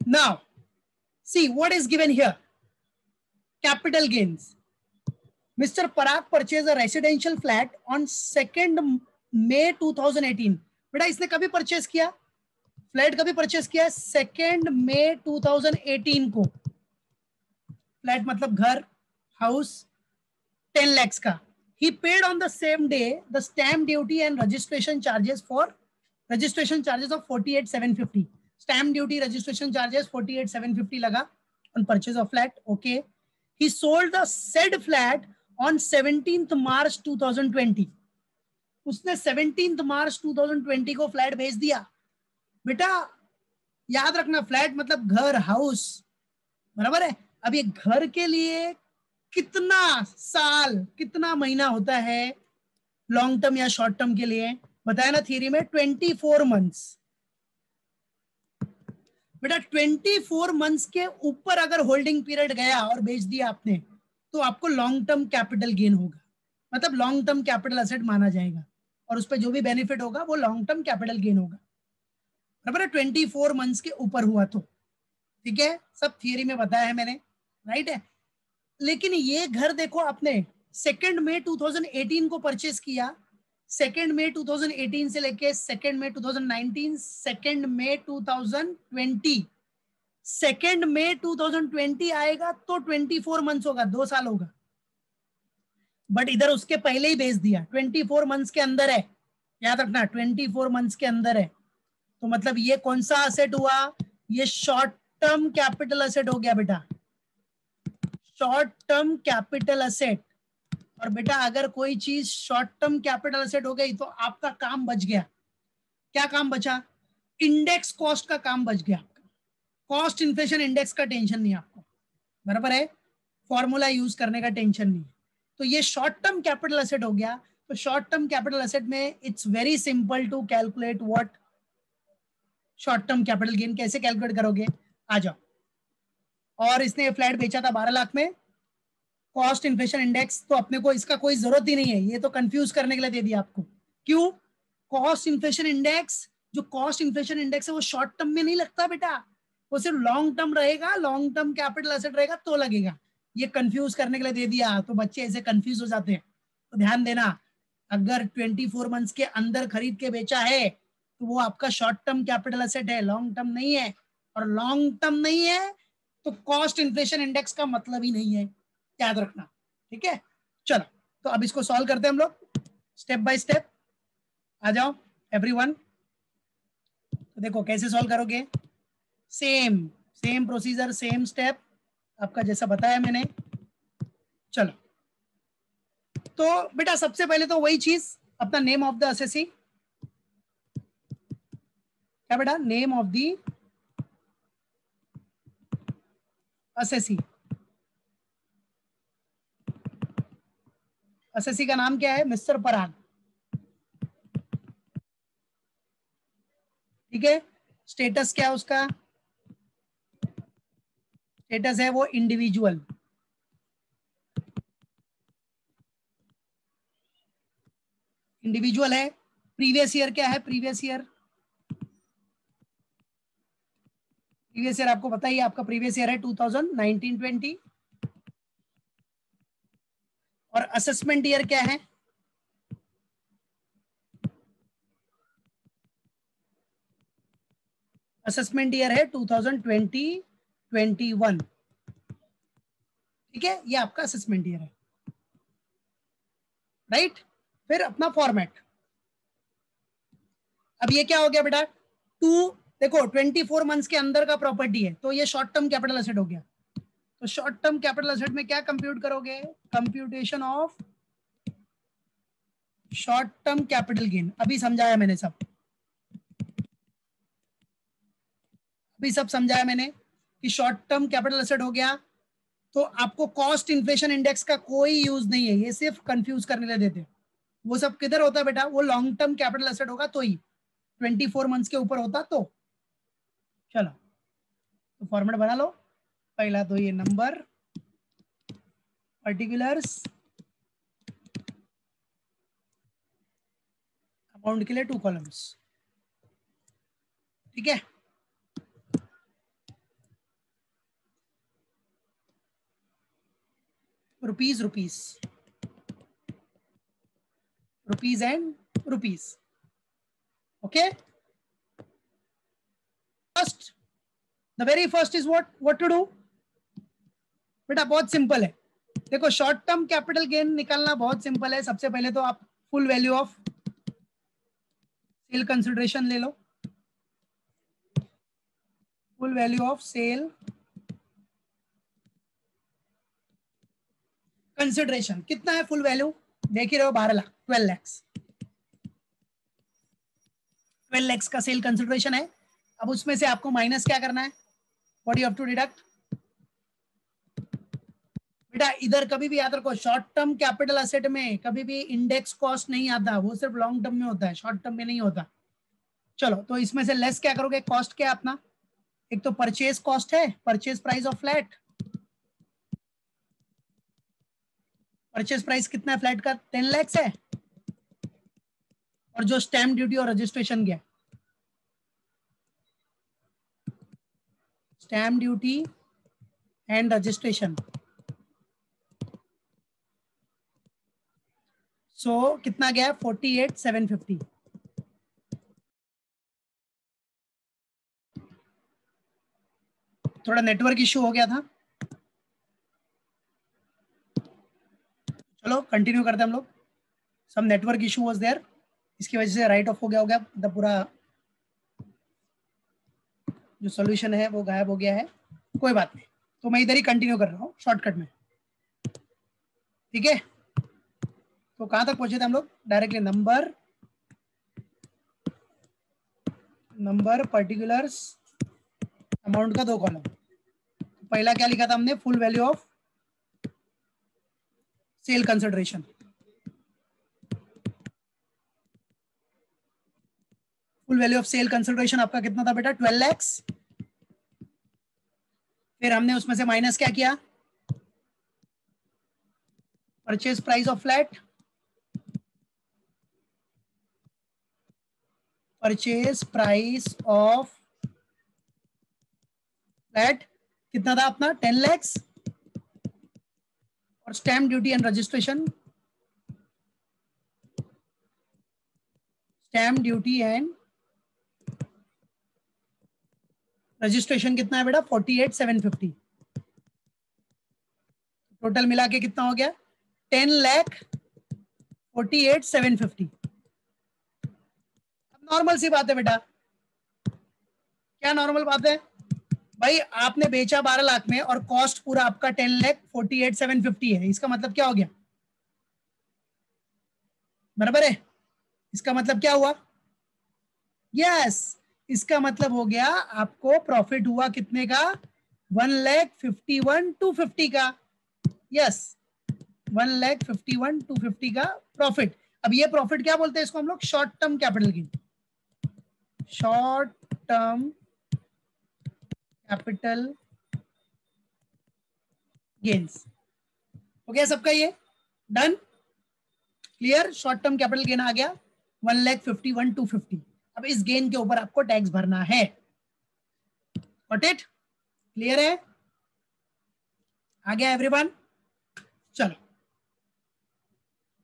Now, see what is given here. Capital gains. Mr. Parag purchased a residential flat on 2nd May 2018. बेटा इसने कभी purchase किया? Flat कभी purchase किया? 2nd May 2018 को. Flat मतलब घर, हाउस, 10 lakhs का. He paid on the same day the stamp duty and registration charges of 48,750. Stamp duty, registration charges 48,750 लगा on purchase of flat. Okay. He sold the said flat on 17th March 2020. उसने 17th March 2020 को flat भेज दिया. बेटा याद रखना, flat मतलब घर, हाउस, बराबर है. अब ये घर के लिए कितना साल, कितना महीना होता है लॉन्ग टर्म या शॉर्ट टर्म के लिए? बताया ना थियरी में 24 मंथ्स. बेटा 24 मंथ्स के ऊपर अगर होल्डिंग पीरियड गया और बेच दिया आपने, तो आपको लॉन्ग टर्म कैपिटल गेन होगा. मतलब लॉन्ग टर्म कैपिटल एसेट माना जाएगा और उस पर जो भी बेनिफिट होगा वो लॉन्ग टर्म कैपिटल गेन होगा. बराबर है. 24 मंथ्स के ऊपर हुआ तो. ठीक है, सब थियरी में बताया है मैंने, राइट है. लेकिन ये घर देखो आपने 2nd May 2018 को परचेस किया. 2nd May 2018 से लेके 2nd May 2019, 2nd May 2020. 2nd May 2020 आएगा तो 24 मंथ्स होगा, 2 साल होगा. बट इधर उसके पहले ही बेच दिया, 24 मंथ्स के अंदर है. याद रखना 24 मंथ्स के अंदर है. तो मतलब ये कौन सा असेट हुआ? ये शॉर्ट टर्म कैपिटल असेट हो गया बेटा, शॉर्ट टर्म कैपिटल असेट. और बेटा अगर कोई चीज शॉर्ट टर्म कैपिटल असेट हो गई तो आपका काम बच गया. क्या काम बचा? इंडेक्स कॉस्ट का काम बच गया आपका. कॉस्ट इन्फ्लेशन इंडेक्स का टेंशन नहीं आपको, बराबर है. फॉर्मूला यूज करने का टेंशन नहीं. तो ये शॉर्ट टर्म कैपिटल असेट हो गया. तो शॉर्ट टर्म कैपिटल असेट में it's very simple to calculate what short term capital gain. कैसे कैलकुलेट करोगे? आ जाओ. और इसने फ्लैट बेचा था 12 लाख में. कॉस्ट इन्फ्लेशन इंडेक्स तो अपने को इसका कोई जरूरत ही नहीं है, ये तो कंफ्यूज करने के लिए दे दिया आपको. क्यों? कॉस्ट इन्फ्लेशन इंडेक्स, जो कॉस्ट इन्फ्लेशन इंडेक्स है वो शॉर्ट टर्म में नहीं लगता बेटा, वो सिर्फ लॉन्ग टर्म रहेगा, लॉन्ग टर्म कैपिटल एसेट रहेगा तो लगेगा. ये कंफ्यूज करने के लिए दे दिया, तो बच्चे ऐसे कंफ्यूज हो जाते हैं. तो ध्यान देना, अगर 24 मंथ्स के अंदर खरीद के बेचा है तो वो आपका शॉर्ट टर्म कैपिटल एसेट है, लॉन्ग टर्म नहीं है. और लॉन्ग टर्म नहीं है तो कॉस्ट इन्फ्लेशन इंडेक्स का मतलब ही नहीं है, याद रखना. ठीक है, चलो तो अब इसको सॉल्व करते हैं हम लोग स्टेप बाय स्टेप. आ जाओ एवरीवन. तो देखो कैसे सॉल्व करोगे. सेम प्रोसीजर, सेम स्टेप आपका जैसा बताया मैंने. चलो तो बेटा सबसे पहले तो वही चीज, अपना नेम ऑफ द असेसी. क्या बेटा? Name of the assessee. Assessee का नाम क्या है? मिस्टर पराग. ठीक है. स्टेटस क्या है उसका? स्टेटस है वो इंडिविजुअल. इंडिविजुअल है. प्रीवियस ईयर क्या है? प्रीवियस ईयर आपको पता ही है, आपका प्रीवियस ईयर है 2019-20. और असेसमेंट ईयर क्या है? असेसमेंट ईयर है 2020-21. ठीक है, ये आपका असेसमेंट ईयर है, राइट. फिर अपना फॉर्मेट. अब ये क्या हो गया बेटा? देखो 24 मंथ्स के अंदर का प्रॉपर्टी है तो ये शॉर्ट टर्म कैपिटल एसेट हो गया. तो शॉर्ट टर्म कैपिटल एसेट में क्या कंप्यूट करोगे? Computation of short term capital gain. अभी समझाया मैंने सब, अभी सब समझाया मैंने कि शॉर्ट टर्म कैपिटल एसेट हो गया तो आपको कॉस्ट इन्फ्लेशन इंडेक्स का कोई यूज नहीं है, ये सिर्फ कंफ्यूज करने के लिए देते. वो सब किधर होता है बेटा? वो लॉन्ग टर्म कैपिटल एसेट होगा तो ही, 24 मंथ्स के ऊपर होता तो. चलो तो फॉर्मेट बना लो. पहला तो ये नंबर, पर्टिकुलर्स, अमाउंट के लिए 2 कॉलम्स. ठीक है. Rupees and rupees. Okay, first, the very first is what to do. बेटा बहुत सिंपल है. देखो शॉर्ट टर्म कैपिटल गेन निकालना बहुत सिंपल है. सबसे पहले तो आप full value of sale consideration ले लो. Full value of sale consideration कितना है? फुल वैल्यू देख ही रहे हो, 12 लाख, 12 लाख. 12 लाख का सेल कंसिडरेशन है. अब उसमें से आपको माइनस क्या करना है? What you have to deduct. बेटा इधर कभी भी याद रखो, शॉर्ट टर्म कैपिटल एसेट में कभी भी इंडेक्स कॉस्ट नहीं आता, वो सिर्फ लॉन्ग टर्म में होता है, शॉर्ट टर्म में नहीं होता. चलो तो इसमें से लेस क्या करोगे? कॉस्ट क्या अपना? एक तो परचेज कॉस्ट है, purchase price of flat. Purchase price कितना है फ्लैट का? 10 लाख है. और जो स्टैम्प ड्यूटी और रजिस्ट्रेशन गया, स्टैम्प ड्यूटी एंड रजिस्ट्रेशन, सो कितना गया? 48,750. थोड़ा नेटवर्क इश्यू हो गया था. चलो कंटिन्यू करते हैं हम लोग. Some network issue was there, इसकी वजह से राइट ऑफ हो गया द पूरा जो सॉल्यूशन है वो गायब हो गया है. कोई बात नहीं, तो मैं इधर ही कंटिन्यू कर रहा हूँ शॉर्टकट में. ठीक है, तो कहां तक पहुंचे थे हम लोग? डायरेक्टली नंबर पर्टिकुलर्स अमाउंट का 2 कॉलम. पहला क्या लिखा था हमने? Full value of sale consideration. Full value of sale consideration आपका कितना था बेटा? 12 लाख. फिर हमने उसमें से माइनस क्या किया? Purchase price of flat. Purchase price of flat कितना था अपना? 10 लाख. और stamp duty and registration, stamp duty and registration कितना है बेटा? 48,750. टोटल मिला के कितना हो गया? 10,48,750. अब नॉर्मल सी बात है बेटा. क्या नॉर्मल बात है भाई? आपने बेचा 12 लाख में और कॉस्ट पूरा आपका 10,48,750 है. इसका मतलब क्या हो गया? बराबर है. इसका मतलब क्या हुआ? यस, इसका मतलब हो गया आपको प्रॉफिट हुआ कितने का? 1,51,250 का. यस, 1,51,250 का प्रॉफिट. अब ये प्रॉफिट क्या बोलते हैं इसको हम लोग? Short term capital gain. Short term capital gains. हो गया सबका ये? Done, clear. Short term capital gain आ गया 1,51,250. अब इस गेन के ऊपर आपको टैक्स भरना है. Got it? क्लियर है? आ गया एवरीवन? चलो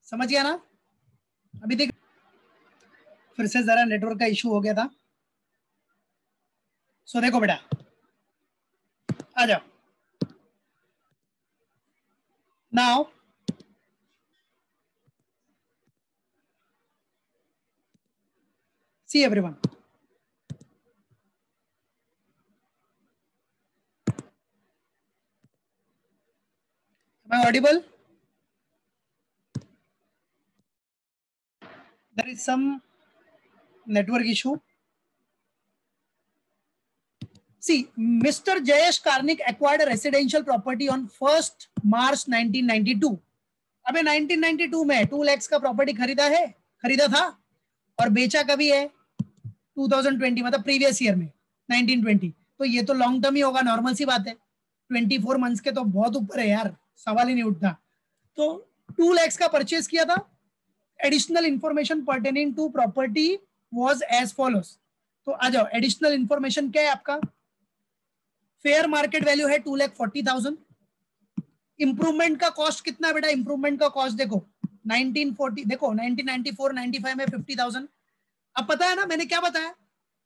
समझ गया ना? अभी देख, फिर से जरा नेटवर्क का इशू हो गया था. सो देखो बेटा, आ जाओ. Now see everyone, am I audible? There is some network issue. See, Mr. Jayesh Karnik acquired a residential property on 1st March 1992. अबे 1992 में 2 लाख का प्रॉपर्टी खरीदा था और बेचा कभी है? 2020, मतलब प्रीवियस ईयर में 1920. तो ये तो लॉन्ग टर्म ही होगा, नॉर्मल सी बात है. 24 मंथ्स के तो बहुत ऊपर है यार, सवाल ही नहीं उठता. तो 2 लाख का परचेज किया था. Additional information pertaining to property was as follows. तो आ जाओ, एडिशनल इंफॉर्मेशन क्या है आपका? फेयर मार्केट वैल्यू है 2,40,000. इंप्रूवमेंट का कॉस्ट कितना है बेटा? इंप्रूवमेंट का कॉस्ट देखो 1940, देखो 1994 95 में 50,000। अब पता है ना मैंने क्या बताया,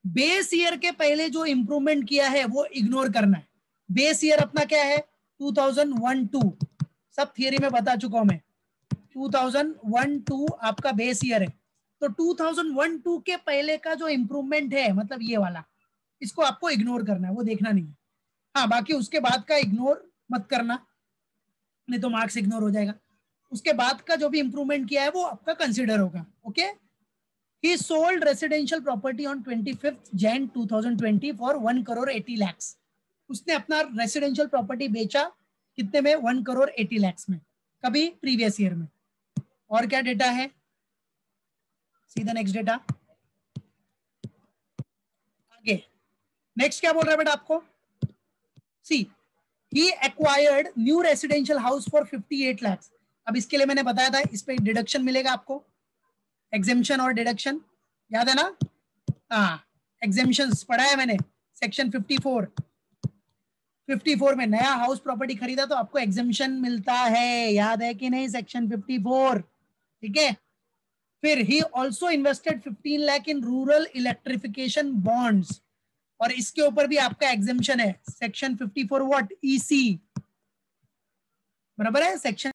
बेस ईयर के पहले जो इंप्रूवमेंट किया है वो इग्नोर करना है। बेस ईयर अपना क्या है? 2001-2, सब थियरी में बता चुका हूं मैं। 2001-2 आपका बेस ईयर है, तो 2001-2 के पहले का जो इंप्रूवमेंट है, मतलब ये वाला, इसको आपको इग्नोर करना है, वो देखना नहीं है। हाँ, बाकी उसके बाद का इग्नोर मत करना, नहीं तो मार्क्स इग्नोर हो जाएगा। उसके बाद का जो भी इंप्रूवमेंट किया है वो आपका कंसिडर होगा। Okay, he sold residential property on 25 Jan 2020 for 1 crore 80 lakhs। उसने अपना रेसिडेंशियल प्रॉपर्टी बेचा कितने में? 1 करोड़ 80 lakhs में। कभी? प्रीवियस ईयर में। और क्या डेटा है? सीधा नेक्स्ट डेटा आगे। नेक्स्ट क्या बोल रहा है बेटा आपको? सी, he acquired new residential house for 58 lakhs। अब इसके लिए मैंने बताया था इस पे डिडक्शन मिलेगा आपको, एग्जेम्पशन और डिडक्शन, याद है ना? हाँ, एग्जेम्पशंस पढ़ा है मैंने, सेक्शन 54 में नया हाउस प्रॉपर्टी खरीदा तो आपको एग्जेम्पशन मिलता है, याद है कि नहीं? सेक्शन 54, ठीक है। फिर he also invested 15 lakh in rural electrification bonds, और इसके ऊपर भी आपका एग्जेम्पशन है, सेक्शन 54 व्हाट? ईसी, बराबर है। सेक्शन